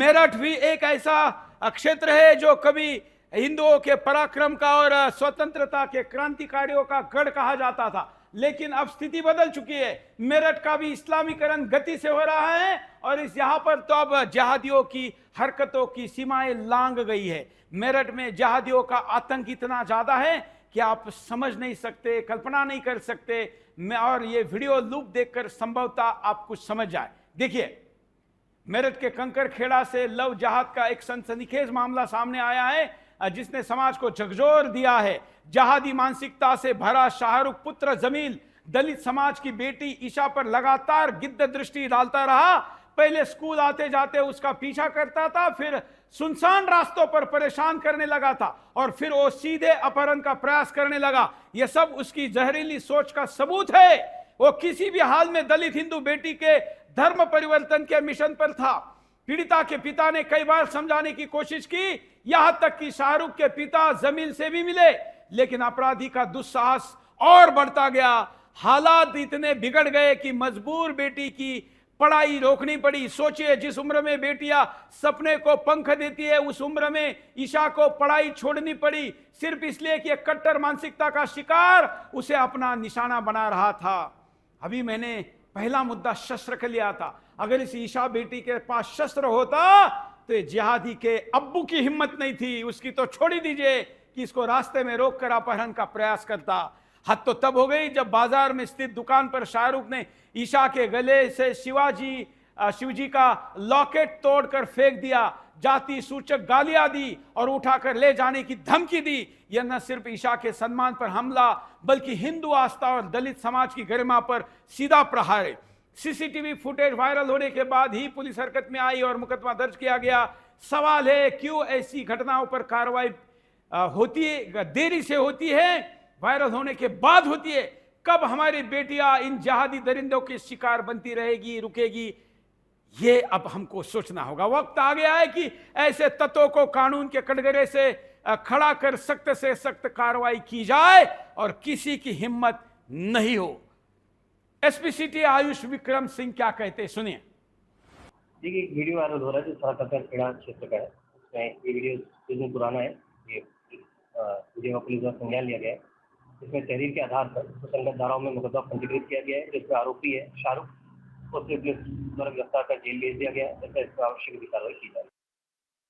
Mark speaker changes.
Speaker 1: मेरठ भी एक ऐसा क्षेत्र है जो कभी हिंदुओं के पराक्रम का और स्वतंत्रता के क्रांतिकारियों का गढ़ कहा जाता था, लेकिन अब स्थिति बदल चुकी है। मेरठ का भी इस्लामीकरण गति से हो रहा है और इस यहाँ पर तो अब जिहादियों की हरकतों की सीमाएं लांघ गई है। मेरठ में जिहादियों का आतंक इतना ज्यादा है कि आप समझ नहीं सकते, कल्पना नहीं कर सकते। और ये वीडियो लूप देखकर संभवतः आप कुछ समझ जाए। देखिए, मेरठ के कंकर खेड़ा से लव जहाद का एक सनसनीखेज मामला सामने आया है जिसने समाज को झकझोर दिया है। जहादी मानसिकता से भरा शाहरुख पुत्र जमील दलित समाज की बेटी ईशा पर लगातार गिद्ध दृष्टि डालता रहा। पहले स्कूल आते जाते उसका पीछा करता था, फिर सुनसान रास्तों पर परेशान करने लगा था और फिर वो सीधे अपहरण का प्रयास करने लगा। यह सब उसकी जहरीली सोच का सबूत है। वो किसी भी हाल में दलित हिंदू बेटी के धर्म परिवर्तन के मिशन पर था। पीड़िता के पिता ने कई बार समझाने की कोशिश की, यहां तक कि शाहरुख के पिता जमील से भी मिले, लेकिन अपराधी का दुस्साहस और बढ़ता गया। हालात इतने बिगड़ गए कि मजबूर बेटी की पढ़ाई रोकनी पड़ी। सोचिए, जिस उम्र में बेटियां सपने को पंख देती है, उस उम्र में ईशा को पढ़ाई छोड़नी पड़ी, सिर्फ इसलिए कि एक कट्टर मानसिकता का शिकार उसे अपना निशाना बना रहा था। अभी मैंने पहला मुद्दा शस्त्र का लिया था। अगर इस ईशा बेटी के पास शस्त्र होता तो जिहादी के अब्बू की हिम्मत नहीं थी, उसकी तो छोड़ ही दीजिए कि इसको रास्ते में रोककर अपहरण का प्रयास करता। हद तो तब हो गई जब बाजार में स्थित दुकान पर शाहरुख ने ईशा के गले से शिवजी का लॉकेट तोड़कर फेंक दिया, जाति सूचक गालियां दी और उठाकर ले जाने की धमकी दी। यह न सिर्फ ईशा के सम्मान पर हमला बल्कि हिंदू आस्था और दलित समाज की गरिमा पर सीधा प्रहार है। सीसीटीवी फुटेज वायरल होने के बाद ही पुलिस हरकत में आई और मुकदमा दर्ज किया गया। सवाल है, क्यों ऐसी घटनाओं पर कार्रवाई होती है, देरी से होती है, वायरल होने के बाद होती है? कब हमारी बेटियां इन जहादी दरिंदों के शिकार बनती रहेगी, रुकेगी? ये अब हमको सोचना होगा। वक्त आ गया है कि ऐसे तत्वों को कानून के कटघरे से खड़ा कर सख्त से सख्त कार्रवाई की जाए और किसी की हिम्मत नहीं हो। एसपी सिटी आयुष विक्रम सिंह क्या कहते हैं, सुनिए।
Speaker 2: देखिए, एक वीडियो वायरल हो रहा है जो कंकर खेड़ा क्षेत्र का है। उसमें ये वीडियो कुछ दिन पुराना है। ये वीडियो पुलिस द्वारा संज्ञान लिया गया है। इसमें तहरीर के आधार पर सुसंगत धाराओं में मुकदमा पंजीकृत किया गया है, जिसमें आरोपी है शाहरुख, उससे पुलिस द्वारा गिरफ्तार कर जेल भेज दिया गया है। जैसे इस पर आवश्यक कार्रवाई की जाए।